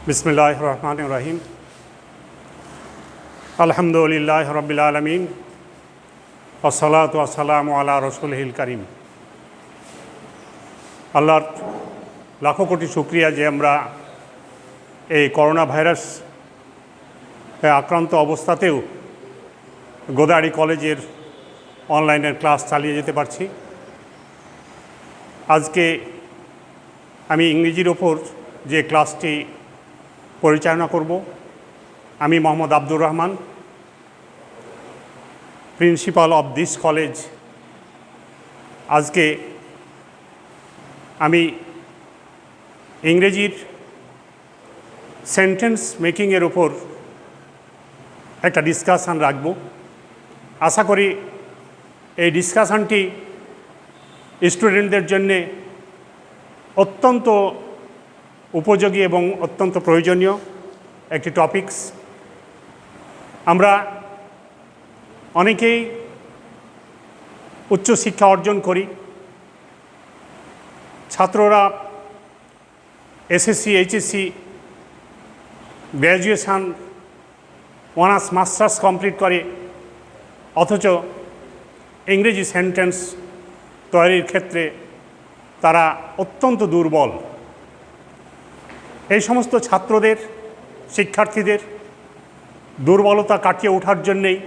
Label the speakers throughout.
Speaker 1: बिस्मिल्लाहिर रहमानिर रहीम अल्हम्दुलिल्लाहि रब्बिल आलमीन वस्सलातु वस्सलामु अला रसूलिहिल करीम। আল্লাহর লাখো কোটি শুকরিয়া যে আমরা এই করোনা ভাইরাস আক্রান্ত অবস্থাতেও গোদাড়ি কলেজের অনলাইনের ক্লাস চালিয়ে যেতে পারছি। আজকে আমি ইংরেজির ওপর যে ক্লাসটি পরিচালনা করব, আমি Mohammad Abdur Rahman, principal of this college. আজকে আমি ইংরেজির সেন্টেন্স মেকিংয়ের ওপর একটা ডিসকাশান রাখব। আশা করি এই ডিসকাশানটি স্টুডেন্টদের জন্যে অত্যন্ত উপযোগী এবং অত্যন্ত প্রয়োজনীয় একটি টপিকস। আমরা অনেকেই উচ্চশিক্ষা অর্জন করি, ছাত্ররা SSC, HSC, graduation, honours, masters complete করে, অথচ ইংরেজি সেন্টেন্স তৈরির ক্ষেত্রে তারা অত্যন্ত দুর্বল। এই সমস্ত ছাত্রদের, শিক্ষার্থীদের দুর্বলতা কাটিয়ে ওঠার জন্যেই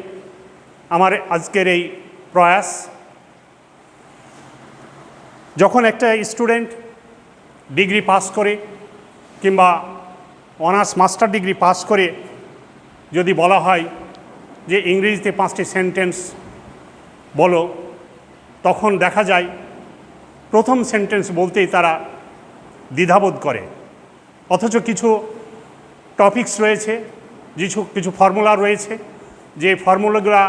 Speaker 1: আমার আজকের এই প্রয়াস। যখন একটা স্টুডেন্ট ডিগ্রি পাস করে কিংবা অনার্স মাস্টার ডিগ্রি পাস করে যদি বলা হয় যে ইংরেজিতে 5টি সেন্টেন্স বলো, তখন দেখা যায় প্রথম সেন্টেন্স বলতেই তারা দ্বিধাবোধ করে। অথচ কিছু টপিকস রয়েছে, কিছু ফর্মুলা রয়েছে, যে ফর্মুলাগুলো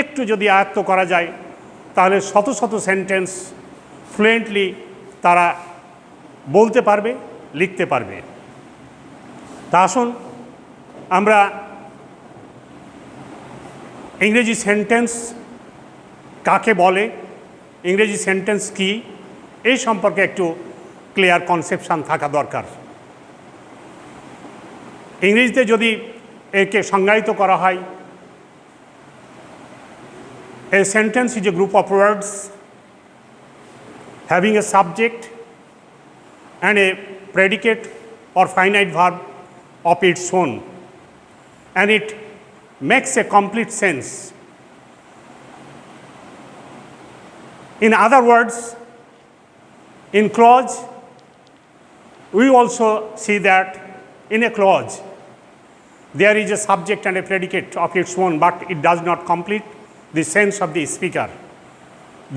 Speaker 1: একটু যদি আয়ত্ত করা যায় তাহলে শত শত সেন্টেন্স ফ্লুয়েন্টলি তারা বলতে পারবে, লিখতে পারবে। তা আসুন আমরা ইংরেজি সেন্টেন্স কাকে বলে, ইংরেজি সেন্টেন্স কি, এই সম্পর্কে একটু ক্লিয়ার কনসেপশন থাকা দরকার। ইংরেজিতে যদি একে সংজ্ঞায়িত করা হয়, a sentence is a group of words having a subject and a predicate or finite verb of its own, and it makes a complete sense. In other words, in clause, we also see that in a clause there is a subject and a predicate of its own, but it does not complete the sense of the speaker.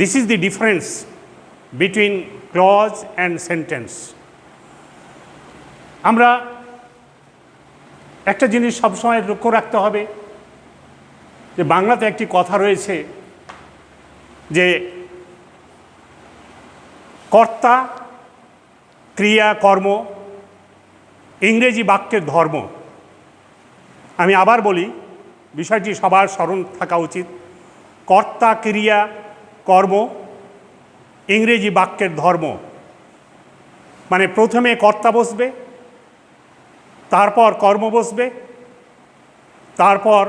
Speaker 1: This is the difference between clause and sentence. আমরা একটা জিনিস সবসময় লক্ষ্য রাখতে হবে যে বাংলাতে একটি কথা রয়েছে যে কর্তা, ক্রিয়া, কর্ম ইংরেজি বাক্যের ধর্ম। আমি আবার বলি, বিষয়টি সবার স্মরণ থাকা উচিত। কর্তা, ক্রিয়া, কর্ম ইংরেজি বাক্যের ধর্ম। মানে প্রথমে কর্তা বসবে, তারপর কর্ম বসবে, তারপর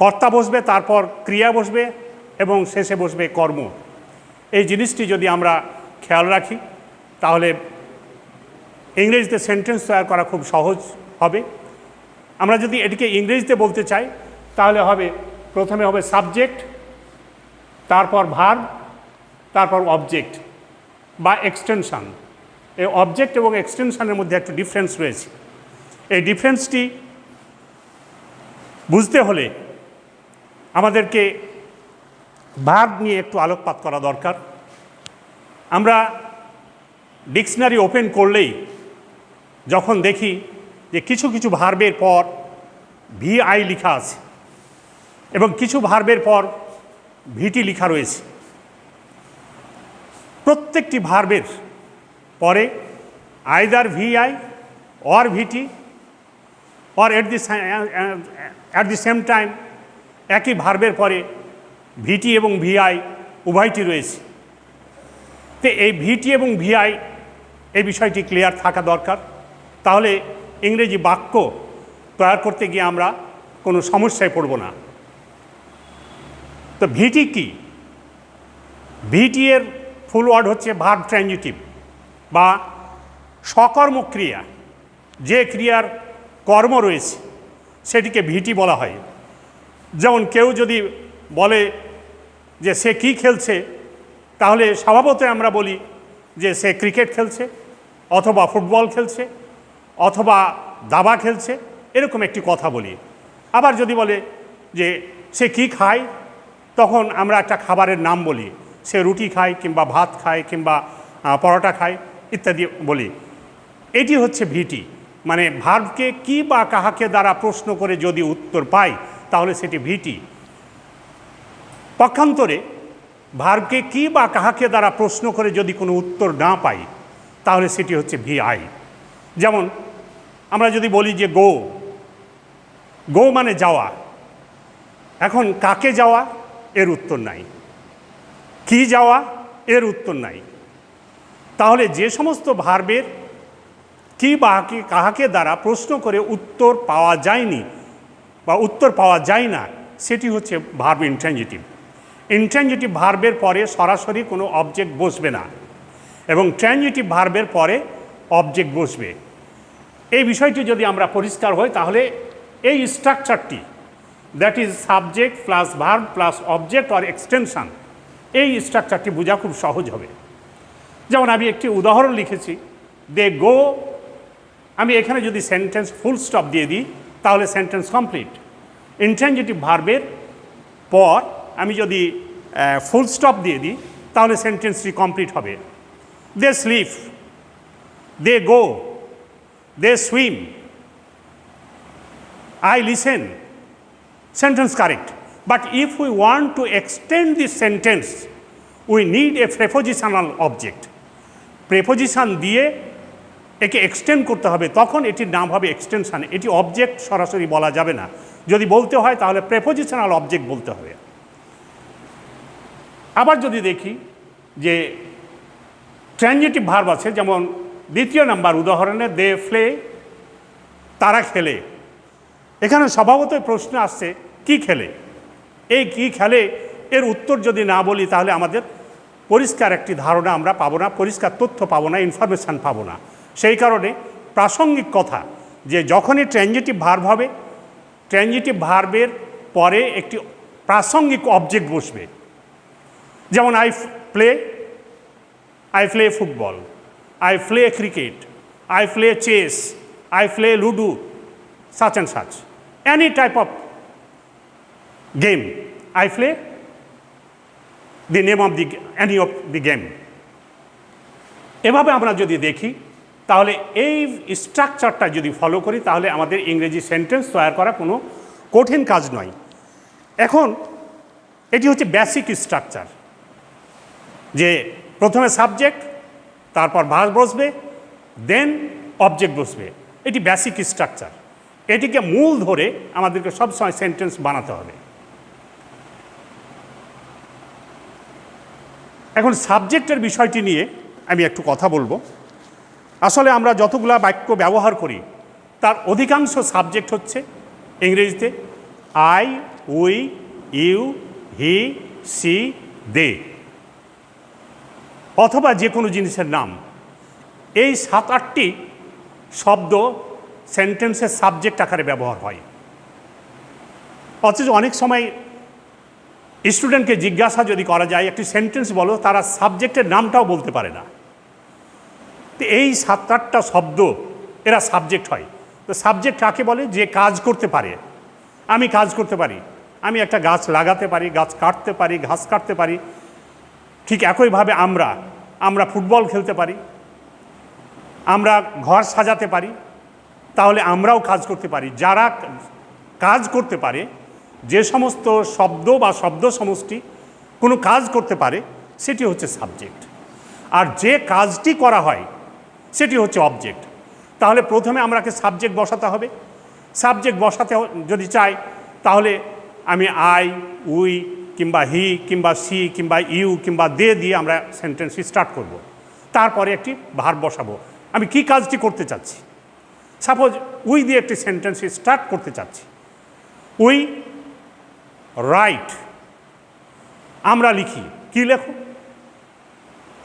Speaker 1: কর্তা বসবে, তারপর ক্রিয়া বসবে এবং শেষে বসবে কর্ম। এই জিনিসটি যদি আমরা খেয়াল রাখি তাহলে ইংরেজিতে সেন্টেন্স তৈরি করা খুব সহজ হবে। আমরা যদি এটিকে ইংরেজিতে বলতে চাই তাহলে হবে, প্রথমে হবে সাবজেক্ট, তারপর ভার্ব, তারপর অবজেক্ট বা এক্সটেনশন। এই অবজেক্ট এবং এক্সটেনশনের মধ্যে একটা ডিফারেন্স রয়েছে। এই ডিফারেন্সটি বুঝতে হলে আমাদেরকে ভার্ব নিয়ে একটু আলোকপাত করা দরকার। আমরা ডিকশনারি ওপেন করলেই যখন দেখি যে কিছু কিছু ভার্বের পর ভিআই লেখা আছে এবং কিছু ভার্বের পর ভিটি লেখা রয়েছে, প্রত্যেকটি ভার্বের পরে either VI or VT or at the same time একই ভার্বের পরে ভিটি এবং ভিআই উভয়টি রয়েছে। তো এই ভিটি এবং ভিআই এই বিষয়টি ক্লিয়ার থাকা দরকার। তাহলে ইংরেজি বাক্য তৈরি করতে গিয়ে আমরা কোনো সমস্যায় পড়ব না। তো ভিটি কি? ভিটি এর ফুল ওয়ার্ড হচ্ছে ভার্ব ট্রানজিটিভ বা সকর্মক ক্রিয়া। যে ক্রিয়ার কর্ম রয়েছে সেটিকে ভিটি বলা হয়। যেমন কেউ যদি বলে যে সে কি খেলছে, তাহলে স্বভাবতই আমরা বলি যে সে ক্রিকেট খেলছে, অথবা ফুটবল খেলছে, অথবা দাবা খেলছে, এরকম একটি কথা বলি। আবার যদি বলে যে সে কি খায়, তখন আমরা একটা খাবারের নাম বলি। সে রুটি খায়, কিংবা ভাত খায়, কিংবা পরোটা খায় ইত্যাদি বলি। এটি হচ্ছে ভিটি, মানে ভার্বকে কি বা কাহাকে দ্বারা প্রশ্ন করে যদি উত্তর পাই তাহলে সেটি ভিটি। পক্ষান্তরে ভার্বকে কি বা কাহাকে দ্বারা প্রশ্ন করে যদি কোনো উত্তর না পাই তাহলে সেটি হচ্ছে ভিআই। যেমন আমরা যদি বলি যে গো, গো মানে যাওয়া। এখন কাকে যাওয়া, এর উত্তর নাই। কি যাওয়া, এর উত্তর নাই। তাহলে যে সমস্ত ভার্বের কি বা কাহাকে দ্বারা প্রশ্ন করে উত্তর পাওয়া যায়নি বা উত্তর পাওয়া যায় না, সেটি হচ্ছে ভার্ব ইনট্রানজিটিভ। ইনট্রানজিটিভ ভার্বের পরে সরাসরি কোনো অবজেক্ট বসবে না, এবং ট্রানজিটিভ ভার্বের পরে অবজেক্ট বসবে। এই বিষয়টি যদি আমরা পরিষ্কার হই তাহলে এই স্ট্রাকচারটি, that is subject plus verb plus object or extension, এই স্ট্রাকচারটি বোঝা খুব সহজ হবে। যেমন আমি একটি উদাহরণ লিখেছি, দে গো। আমি এখানে যদি সেন্টেন্স ফুল স্টপ দিয়ে দিই তাহলে সেন্টেন্স কমপ্লিট। ইনট্রানজিটিভ ভার্বের পর আমি যদি ফুল স্টপ দিয়ে দিই তাহলে সেন্টেন্সটি কমপ্লিট হবে। They sleep, they go, they swim, I listen, sentence correct. But if we want to extend this sentence, we need a prepositional object. Preposition দিয়ে একে এক্সটেন্ড করতে হবে, তখন এটির নাম হবে এক্সটেনশন। এটি অবজেক্ট সরাসরি বলা যাবে না। যদি বলতে হয় তাহলে প্রেপোজিশনাল অবজেক্ট বলতে হবে। আবার যদি দেখি যে ট্রানজিটিভ ভার্ব আছে, যেমন দ্বিতীয় নাম্বার উদাহরণে দে প্লে, তারা খেলে। এখানে স্বভাবতই প্রশ্ন আসছে কি খেলে। এই কি খেলে এর উত্তর যদি না বলি তাহলে আমাদের পরিষ্কার একটি ধারণা আমরা পাবো না, পরিষ্কার তথ্য পাবো না, ইনফরমেশান পাবো না। সেই কারণে প্রাসঙ্গিক কথা যে যখনই ট্রানজিটিভ ভার্ব হবে, ট্রানজিটিভ ভার্বের পরে একটি প্রাসঙ্গিক অবজেক্ট বসবে। যেমন I play football, I play cricket, I play chess, I play ludo, such and such. Any type of game, I play, the name of any of the game. এভাবে আমরা যদি দেখি তাহলে এই স্ট্রাকচারটা যদি ফলো করি তাহলে আমাদের ইংরেজি সেন্টেন্স তৈরি করা কোনো কঠিন কাজ নয়। এখন এটি হচ্ছে বেসিক স্ট্রাকচার, যে প্রথমে সাবজেক্ট, তারপর ভার্ব বসবে, দেন অবজেক্ট বসবে। এটি বেসিক স্ট্রাকচার। এটিকে মূল ধরে আমাদেরকে সবসময় সেন্টেন্স বানাতে হবে। এখন সাবজেক্টের বিষয়টি নিয়ে আমি একটু কথা বলবো। আসলে আমরা যতগুলা বাক্য ব্যবহার করি তার অধিকাংশ সাবজেক্ট হচ্ছে ইংরেজিতে I, we, you, he, she, they, অথবা যে কোনো জিনিসের নাম। এই 7-8টি শব্দ সেন্টেন্সের সাবজেক্ট আকারে ব্যবহার হয়। অথচ অনেক সময় স্টুডেন্টকে জিজ্ঞাসা যদি করা যায় একটি সেন্টেন্স বলো, তারা সাবজেক্টের নামটাও বলতে পারে না। তো এই 7-8টা শব্দ এরা সাবজেক্ট হয়। তো সাবজেক্ট কাকে বলে? যে কাজ করতে পারে। আমি কাজ করতে পারি, আমি একটা গাছ লাগাতে পারি, গাছ কাটতে পারি, ঘাস কাটতে পারি। ঠিক একইভাবে আমরা ফুটবল খেলতে পারি, আমরা ঘর সাজাতে পারি, তাহলে আমরাও কাজ করতে পারি। যারা কাজ করতে পারে, যে সমস্ত শব্দ বা শব্দ সমষ্টি কোনো কাজ করতে পারে, সেটি হচ্ছে সাবজেক্ট। আর যে কাজটি করা হয় সেটি হচ্ছে অবজেক্ট। তাহলে প্রথমে আমাকে সাবজেক্ট বসাতে হবে। সাবজেক্ট বসাতে যদি চাই তাহলে আমি আই, উই, কিংবা হি, কিংবা সি, কিংবা ইউ, কিংবা দে দিয়ে আমরা সেন্টেন্স স্টার্ট করব। তারপরে একটি ভার্ব বসাবো। আমি কি কাজটি করতে চাচ্ছি, সাপোজ উই দিয়ে একটি সেন্টেন্স স্টার্ট করতে চাচ্ছি। উই রাইট, আমরা লিখি। কি লেখো?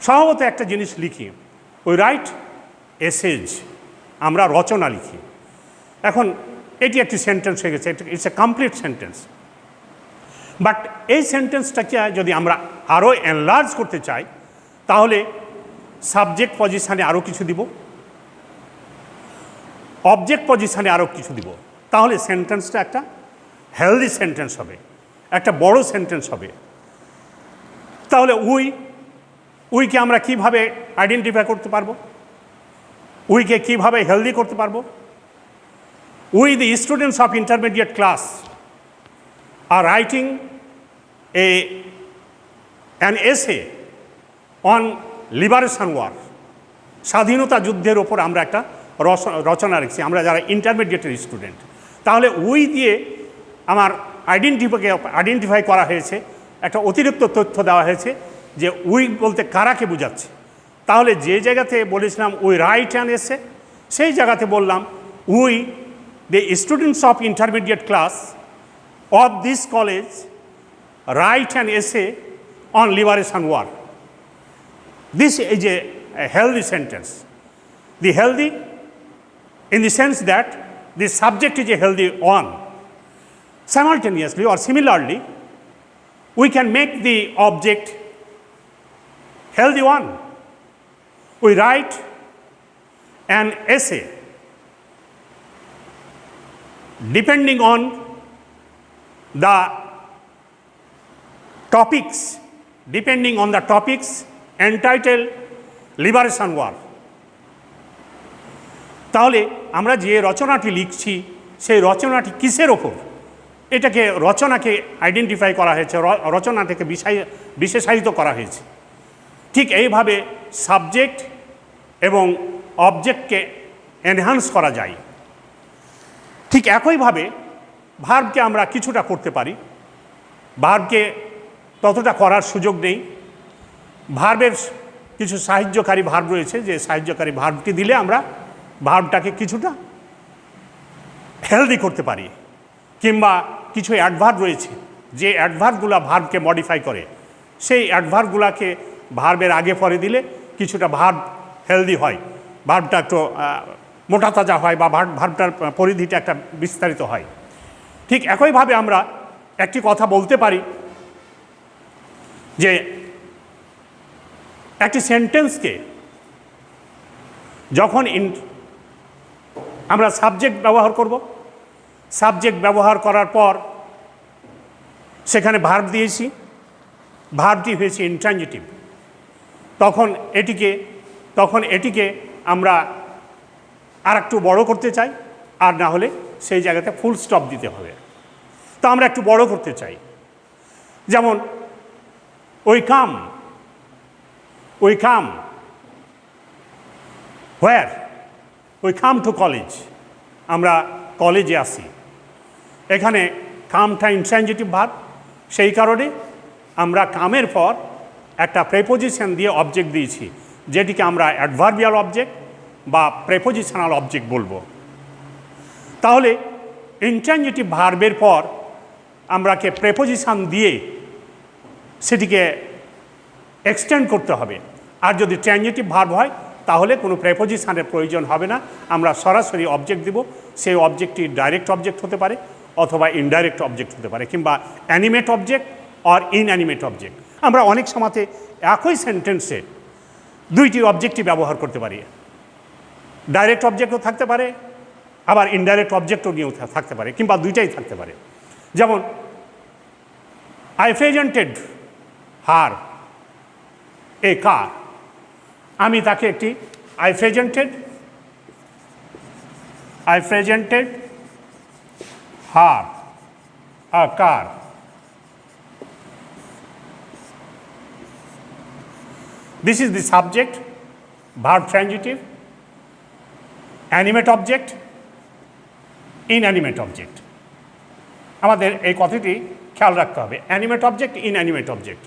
Speaker 1: স্বভাবত একটা জিনিস লিখি, উই রাইট এসেজ, আমরা রচনা লিখি। এখন এটি একটি সেন্টেন্স হয়ে গেছে, it's a complete sentence. But এই সেন্টেন্সটাকে যদি আমরা আরও এনলার্জ করতে চাই, তাহলে সাবজেক্ট পজিশানে আরও কিছু দিব, অবজেক্ট পজিশানে আরও কিছু দিব, তাহলে সেন্টেন্সটা একটা হেলদি সেন্টেন্স হবে, একটা বড় সেন্টেন্স হবে। তাহলে উইকে আমরা কিভাবে আইডেন্টিফাই করতে পারবো, উইকে কিভাবে হেলদি করতে পারবো? We the students of intermediate class are writing an essay on liberation war, স্বাধীনতা যুদ্ধের ওপর আমরা একটা রচনা লিখছি, আমরা যারা ইন্টারমিডিয়েটের স্টুডেন্ট। তাহলে উই দিয়ে আমার আইডেন্টিফাই করা হয়েছে, একটা অতিরিক্ত তথ্য দেওয়া হয়েছে যে উই বলতে কারাকে বোঝাচ্ছে। তাহলে যে জায়গাতে বলেছিলাম উই রাইট অ্যান এসে, সেই জায়গাতে বললাম we the students of intermediate class of this college write an essay on liberation war. This is a healthy sentence. The healthy in the sense that the subject is a healthy one. Simultaneously or similarly, we can make the object healthy one. We write an essay depending on the topics entitled liberation war. তাহলে আমরা যে রচনাটি লিখছি সেই রচনাটি কিসের ওপর, এটাকে রচনাকে identify করা হয়েছে, রচনাটাকে বিশেষায়িত করা হয়েছে। ঠিক এইভাবে সাবজেক্ট এবং অবজেক্টকে এনহ্যান্স করা যায়। ঠিক একইভাবে ভার্বকে আমরা কিছুটা করতে পারি, ভার্বকে ততটা করার সুযোগ নেই। ভার্বের কিছু সাহায্যকারী ভার্ব রয়েছে, যে সাহায্যকারী ভার্বটি দিলে আমরা ভার্বটাকে কিছুটা হেলদি করতে পারি। কিংবা কিছু অ্যাডভার্ব রয়েছে, যে অ্যাডভার্বগুলো ভার্বকে মডিফাই করে, সেই অ্যাডভার্বগুলোকে ভার্বের আগে পরে দিলে কিছুটা ভার্ব হেলদি হয়, ভার্বটা একটু মোটা তাজা হয়, বা ভার্বটার পরিধিটা একটা বিস্তারিত হয়। ঠিক একইভাবে আমরা একটি কথা বলতে পারি যে একটি সেন্টেন্সকে যখন আমরা সাবজেক্ট ব্যবহার করব, সাবজেক্ট ব্যবহার করার পর সেখানে ভার্ব দিয়েছি, ভার্বটি হয়েছে ইন্ট্রানজিটিভ, তখন এটিকে আমরা আর একটু বড় করতে চাই, আর না হলে সেই জায়গাতে ফুল স্টপ দিতে হবে। তো আমরা একটু বড় করতে চাই, যেমন we come where, we come to college, আমরা কলেজে আসি। এখানে কামটা ইন্ট্রানজিটিভ ভার্ব, সেই কারণে আমরা কামের পর একটা প্রেপোজিশন দিয়ে অবজেক্ট দিয়েছি, যেটিকে আমরা অ্যাডভার্বিয়াল অবজেক্ট বা প্রেপোজিশনাল অবজেক্ট বলবো। তাহলে ইন্ট্রানজিটিভ ভার্বের পর আমরাকে প্রেপোজিশন দিয়ে সেটিকে এক্সটেন্ড করতে হবে। আর যদি ট্রানজিটিভ ভার্ব হয় তাহলে কোনো প্রেপোজিশনের প্রয়োজন হবে না, আমরা সরাসরি অবজেক্ট দেব। সেই অবজেক্টটি ডাইরেক্ট অবজেক্ট হতে পারে অথবা ইনডাইরেক্ট অবজেক্ট হতে পারে, কিংবা অ্যানিমেট অবজেক্ট আর ইনঅ্যানিমেট অবজেক্ট। আমরা অনেক সময়তে একই সেন্টেন্সে দুইটি অবজেক্টই ব্যবহার করতে পারি, ডাইরেক্ট অবজেক্টও থাকতে পারে, আবার ইনডাইরেক্ট অবজেক্টও নিয়েও থাকতে পারে, কিংবা দুইটাই থাকতে পারে। যেমন আই প্রেজেন্টেড হার এ কার, আমি তাকে একটি I presented her a car. This is the subject, verb transitive, animate object, inanimate object. আমাদের এই কথাটি খেয়াল রাখতে হবে, অ্যানিমেট অবজেক্ট, ইনঅ্যানিমেট অবজেক্ট।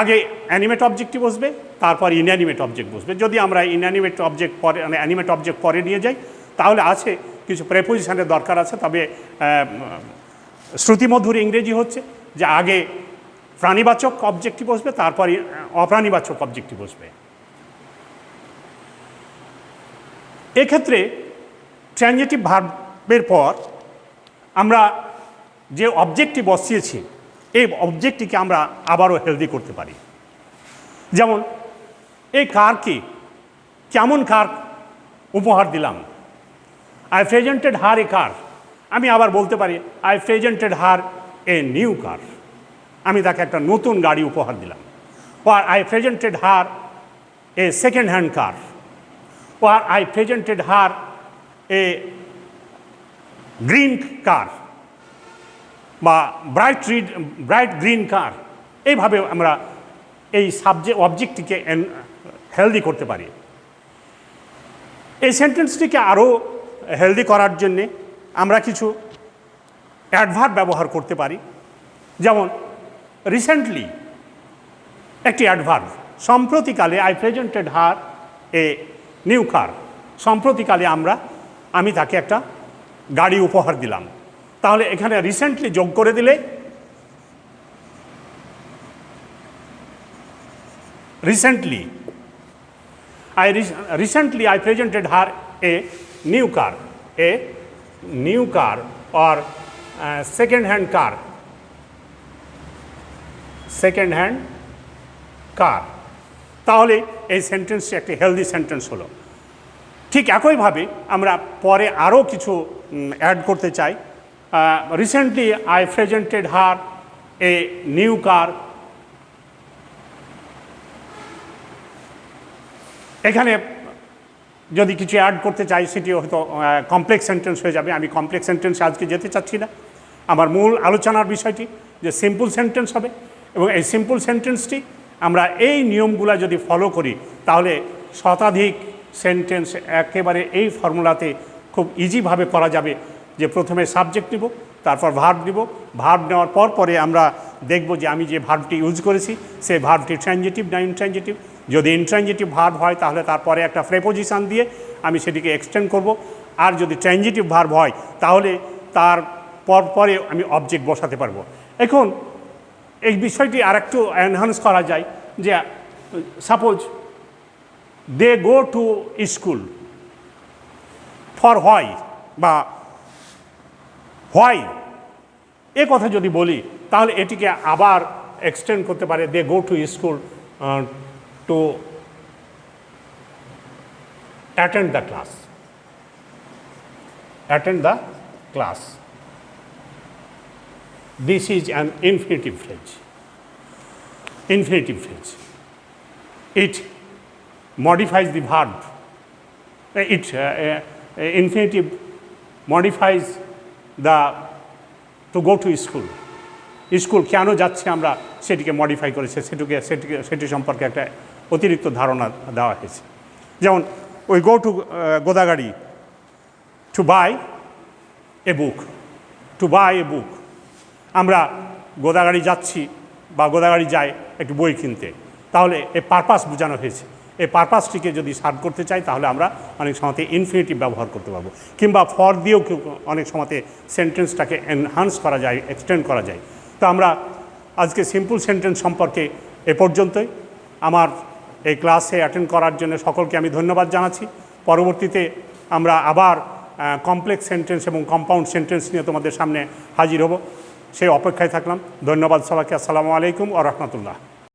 Speaker 1: আগে অ্যানিমেট অবজেক্টই বসবে, তারপর ইনঅ্যানিমেট অবজেক্ট বসবে। যদি আমরা ইনঅ্যানিমেট অবজেক্ট পরে অ্যানিমেট অবজেক্ট পরে নিয়ে যাই তাহলে আছে কিছু প্রেপোজিশনের দরকার আছে। তবে শ্রুতিমধুর ইংরেজি হচ্ছে যে আগে প্রাণীবাচক অবজেক্টই বসবে, তারপর অপ্রাণীবাচক অবজেক্টই বসবে। এক্ষেত্রে ট্রানজিটিভ ভার্বের পর আমরা যে অবজেক্টটি বসিয়েছি এই অবজেক্টটিকে আমরা আবারও হেলদি করতে পারি। যেমন এই কারকে কেমন কার উপহার দিলাম, আই প্রেজেন্টেড হার এ কার। আমি আবার বলতে পারি I presented her a new কার। আমি তাকে একটা নতুন গাড়ি উপহার দিলাম। or I presented her a second hand car, or I presented her a green car বা ব্রাইট গ্রিন কার। এইভাবে আমরা এই অবজেক্টটিকে হেলদি করতে পারি। এই সেন্টেন্সটিকে আরও হেলদি করার জন্যে আমরা কিছু অ্যাডভার্ব ব্যবহার করতে পারি। যেমন রিসেন্টলি একটি অ্যাডভার্ব, সম্প্রতিকালে I presented her a new car. সম্প্রতিকালে আমি তাকে একটা গাড়ি উপহার দিলাম। তাহলে এখানে রিসেন্টলি যোগ করে দিলে recently I presented her a new car or second hand car। তাহলে এই সেন্টেন্সটি একটি হেলদি সেন্টেন্স হলো। ঠিক একইভাবে আমরা পরে আরও কিছু অ্যাড করতে চাই। Recently I presented her a new কার। এখানে যদি কিছু অ্যাড করতে চাই সেটি হয়তো কমপ্লেক্স সেন্টেন্স হয়ে যাবে। আমি কমপ্লেক্স সেন্টেন্সে আজকে যেতে চাচ্ছি না। আমার মূল আলোচনার বিষয়টি যে সিম্পল সেন্টেন্স হবে, এবং এই সিম্পল সেন্টেন্সটি আমরা এই নিয়মগুলো যদি ফলো করি তাহলে শতাধিক সেন্টেন্স একেবারে এই ফর্মুলাতে খুব ইজিভাবে করা যাবে। যে প্রথমে সাবজেক্ট নিব, তারপর ভার্ব নিব, ভার্ব নেওয়ার পরে আমরা দেখব যে আমি যে ভার্বটি ইউজ করেছি সেই ভার্বটি ট্রানজিটিভ না ইনট্রানজিটিভ। যদি ইনট্রানজিটিভ ভার্ব হয় তাহলে তারপরে একটা প্রেপোজিশন দিয়ে আমি সেটিকে এক্সটেন্ড করব। আর যদি ট্রানজিটিভ ভার্ব হয় তাহলে তার পরে আমি অবজেক্ট বসাতে পারবো। এখন এই বিষয়টি আর একটু এনহান্স করা যায় যে suppose they go to school for why বা হোয়াই এ কথা যদি বলি তাহলে এটিকে আবার এক্সটেন্ড করতে পারে they go to school to attend the class. This is an infinitive phrase. It modifies the verb. Infinitive modifies the to go to school. School কেন যাচ্ছে আমরা সেটিকে মডিফাই করেছে, সেটি সম্পর্কে একটা অতিরিক্ত ধারণা দেওয়া হয়েছে। যেমন we go to Godagari to buy a book. আমরা গোদাগাড়ি যাচ্ছি বা গোদাগাড়ি যাই একটি বই কিনতে, তাহলে এই পারপাস বোঝানো হয়েছে। এই পারপাসটিকে যদি সার্ভ করতে চাই তাহলে আমরা অনেক সময়তে ইনফিনিটিভ ব্যবহার করতে পারবো, কিংবা ফর দিয়েও অনেক সময়তে সেন্টেন্সটাকে এনহান্স করা যায়, এক্সটেন্ড করা যায়। তো আমরা আজকে সিম্পল সেন্টেন্স সম্পর্কে এ পর্যন্তই। আমার এই ক্লাসে অ্যাটেন্ড করার জন্য সকলকে আমি ধন্যবাদ জানাচ্ছি। পরবর্তীতে আমরা আবার কমপ্লেক্স সেন্টেন্স এবং কম্পাউন্ড সেন্টেন্স নিয়ে তোমাদের সামনে হাজির হব, সেই অপেক্ষায় থাকলাম। ধন্যবাদ সবাইকে। আসসালামু আলাইকুম ওয়া রাহমাতুল্লাহ।